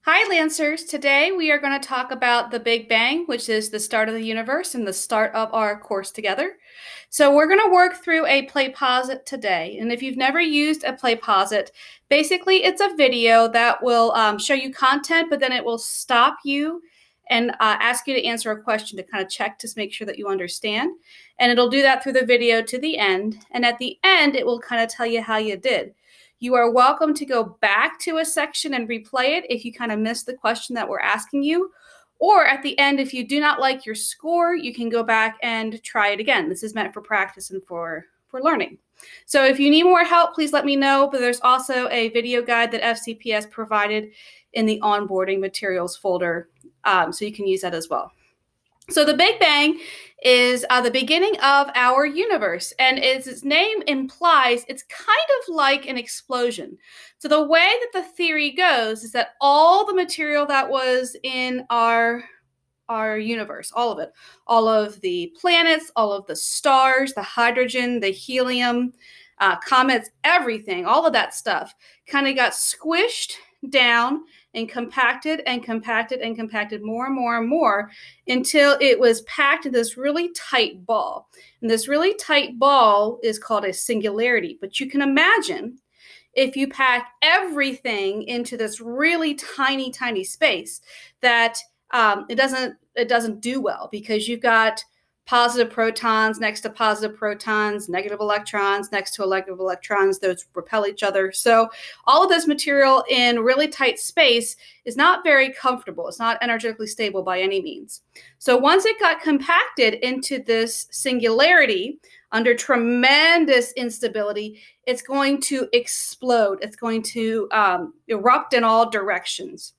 Hi, Lancers. Today we are going to talk about the Big Bang, which is the start of the universe and the start of our course together. So we're going to work through a Playposit today. And if you've never used a Playposit, basically it's a video that will show you content, but then it will stop you and ask you to answer a question to kind of check to make sure that you understand. And it'll do that through the video to the end. And at the end, it will kind of tell you how you did. You are welcome to go back to a section and replay it if you kind of missed the question that we're asking you. Or at the end, if you do not like your score, you can go back and try it again. This is meant for practice and for learning. So if you need more help, please let me know. But there's also a video guide that FCPS provided in the onboarding materials folder, so you can use that as well. So the Big Bang is the beginning of our universe, and as its name implies, it's kind of like an explosion. So the way that the theory goes is that all the material that was in our universe, all of it, all of the planets, all of the stars, the hydrogen, the helium, comets, everything, all of that stuff kind of got squished down and compacted and compacted and compacted more and more and more until it was packed in this really tight ball. And this really tight ball is called a singularity. But you can imagine if you pack everything into this really tiny, tiny space that it doesn't do well, because you've got positive protons next to positive protons, negative electrons next to negative electrons. Those repel each other. So all of this material in really tight space is not very comfortable. It's not energetically stable by any means. So once it got compacted into this singularity under tremendous instability, it's going to explode. It's going to erupt in all directions.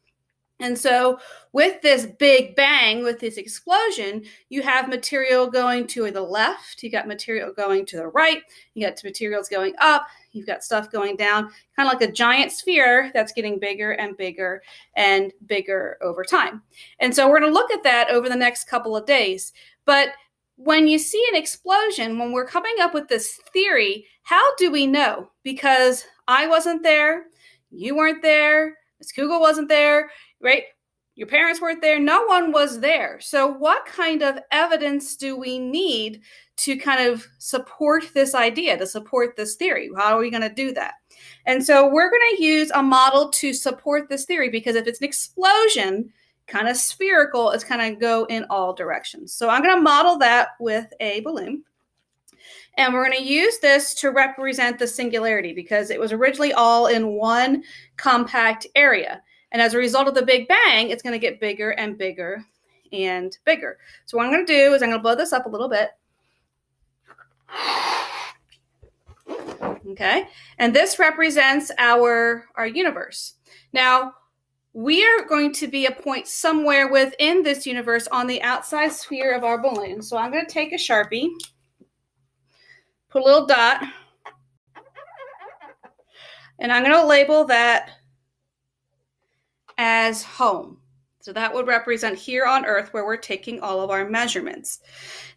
And so with this big bang, with this explosion, you have material going to the left, you got material going to the right, you got materials going up, you've got stuff going down, kind of like a giant sphere that's getting bigger and bigger and bigger over time. And so we're going to look at that over the next couple of days. But when you see an explosion, when we're coming up with this theory, how do we know? Because I wasn't there, you weren't there, Ms. Kugel wasn't there, right? Your parents weren't there. No one was there. So what kind of evidence do we need to kind of support this idea, to support this theory? How are we going to do that? And so we're going to use a model to support this theory, because if it's an explosion, kind of spherical, it's kind of go in all directions. So I'm going to model that with a balloon. And we're going to use this to represent the singularity, because it was originally all in one compact area. And as a result of the Big Bang, it's going to get bigger and bigger and bigger. So what I'm going to do is I'm going to blow this up a little bit. Okay. And this represents our universe. Now, we are going to be a point somewhere within this universe on the outside sphere of our balloon. So I'm going to take a Sharpie, put a little dot, and I'm going to label that as home. So that would represent here on Earth, where we're taking all of our measurements.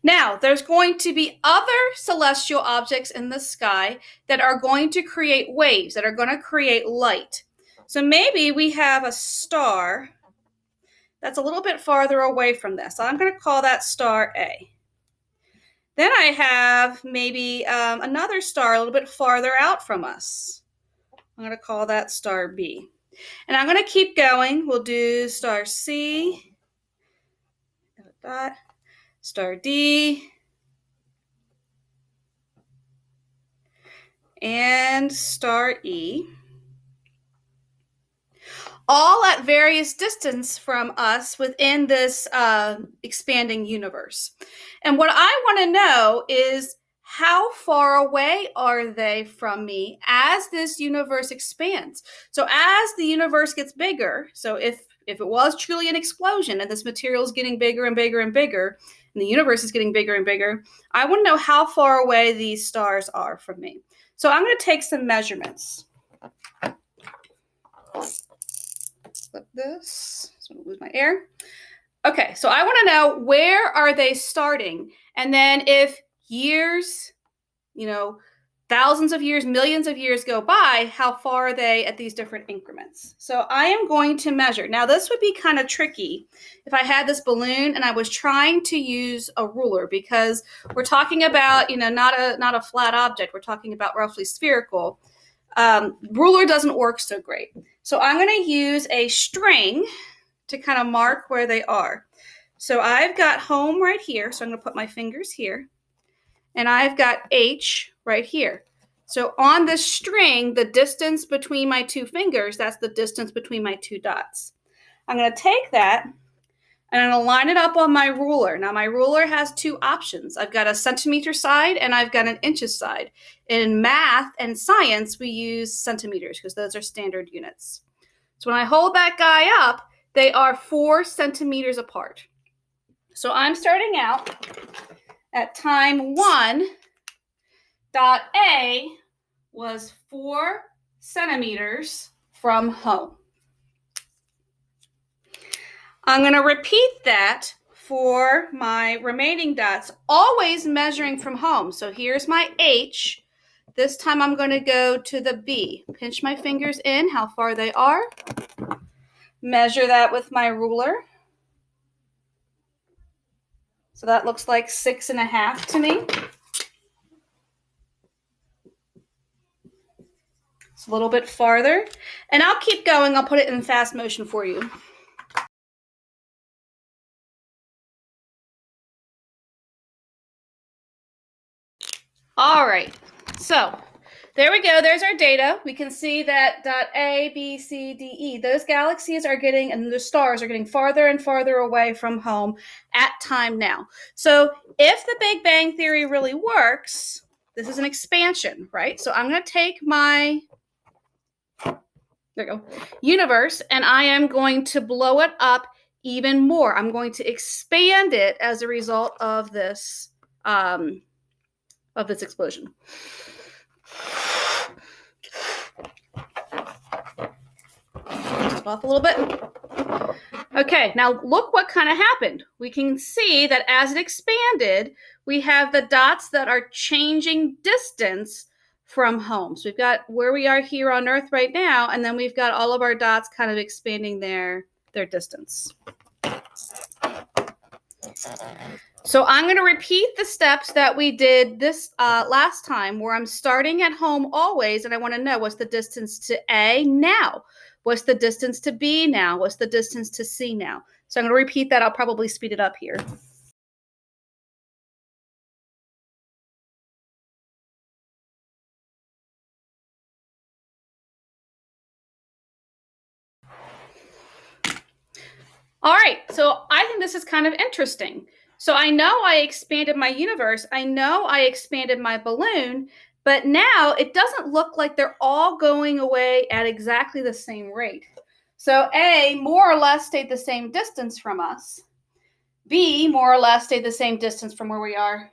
Now, there's going to be other celestial objects in the sky that are going to create waves, that are going to create light. So maybe we have a star that's a little bit farther away from this. So I'm going to call that star A. Then I have maybe another star a little bit farther out from us. I'm going to call that star B. And I'm going to keep going. We'll do star C, dot, star D, and star E. All at various distance from us within this expanding universe. And what I want to know is, how far away are they from me as this universe expands? So as the universe gets bigger, so if it was truly an explosion and this material is getting bigger and bigger and bigger, and the universe is getting bigger and bigger, I want to know how far away these stars are from me. So I'm going to take some measurements. Flip this. So I'm going to lose my air. Okay, so I want to know, where are they starting? And then if years, thousands of years, millions of years go by, how far are they at these different increments? So I am going to measure. Now this would be kind of tricky if I had this balloon and I was trying to use a ruler, because we're talking about, not a flat object. We're talking about roughly spherical. Ruler doesn't work so great. So I'm going to use a string to kind of mark where they are. So I've got home right here. So I'm going to put my fingers here. And I've got H right here. So on this string, the distance between my two fingers, that's the distance between my two dots. I'm going to take that and I'm going to line it up on my ruler. Now my ruler has two options. I've got a centimeter side and I've got an inches side. In math and science, we use centimeters because those are standard units. So when I hold that guy up, they are 4 centimeters apart. So I'm starting out at time 1, dot A was 4 centimeters from home. I'm going to repeat that for my remaining dots, always measuring from home. So here's my H. This time I'm going to go to the B. Pinch my fingers in, how far they are. Measure that with my ruler. So that looks like 6.5 to me. It's a little bit farther. And I'll keep going. I'll put it in fast motion for you. All right. So there we go. There's our data. We can see that dot A, B, C, D, E, those galaxies are getting, and the stars are getting farther and farther away from home at time now. So if the Big Bang Theory really works, this is an expansion, right? So I'm going to take my universe and I am going to blow it up even more. I'm going to expand it as a result of this explosion. Just off a little bit. Okay, now look what kind of happened. We can see that as it expanded, we have the dots that are changing distance from home. So we've got where we are here on Earth right now, and then we've got all of our dots kind of expanding their distance. So I'm going to repeat the steps that we did this last time, where I'm starting at home always, and I want to know what's the distance to A now? What's the distance to B now? What's the distance to C now? So I'm going to repeat that. I'll probably speed it up here. All right, so I think this is kind of interesting. So I know I expanded my universe. I know I expanded my balloon, but now it doesn't look like they're all going away at exactly the same rate. So A more or less stayed the same distance from us. B more or less stayed the same distance from where we are.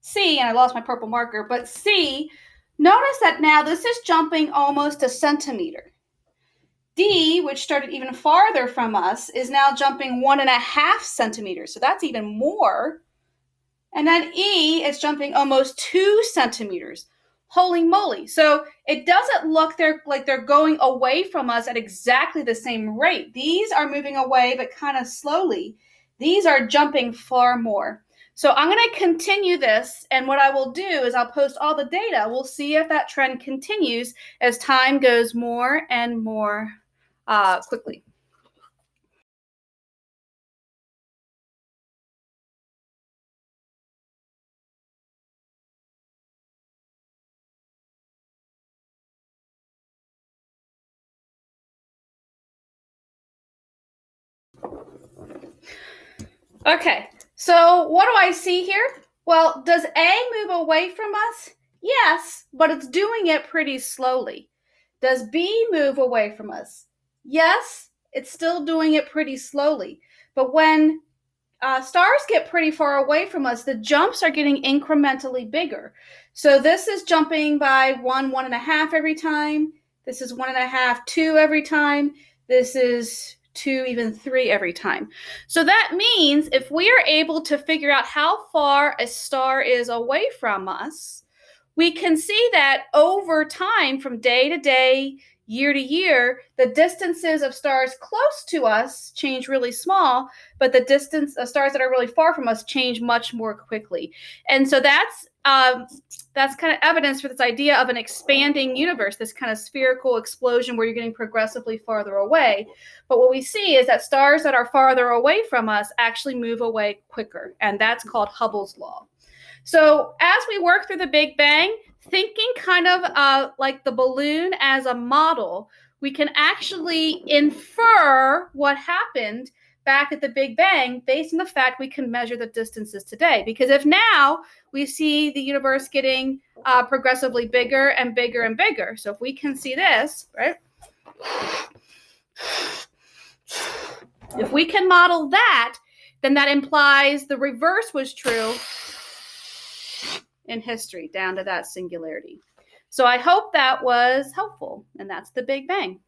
C, and I lost my purple marker, but C, notice that now this is jumping almost a centimeter. D, which started even farther from us, is now jumping 1.5 centimeters. So that's even more. And then E is jumping almost 2 centimeters. Holy moly. So it doesn't look like they're going away from us at exactly the same rate. These are moving away, but kind of slowly. These are jumping far more. So I'm going to continue this, and what I will do is I'll post all the data. We'll see if that trend continues as time goes more and more quickly. Okay, so what do I see here? Well, does A move away from us? Yes, but it's doing it pretty slowly. Does B move away from us? Yes, it's still doing it pretty slowly. But when stars get pretty far away from us, the jumps are getting incrementally bigger. So this is jumping by 1.5 every time. This is 1.5, 2 every time. This is 2, even 3 every time. So that means if we are able to figure out how far a star is away from us, we can see that over time, from day to day, year to year, the distances of stars close to us change really small, but the distance of stars that are really far from us change much more quickly. And so that's kind of evidence for this idea of an expanding universe, this kind of spherical explosion where you're getting progressively farther away. But what we see is that stars that are farther away from us actually move away quicker, and that's called Hubble's law. So as we work through the Big Bang, thinking kind of like the balloon as a model, we can actually infer what happened back at the Big Bang based on the fact we can measure the distances today. Because if now we see the universe getting progressively bigger and bigger and bigger, so if we can see this, right? If we can model that, then that implies the reverse was true in history, down to that singularity. So I hope that was helpful, and that's the Big Bang.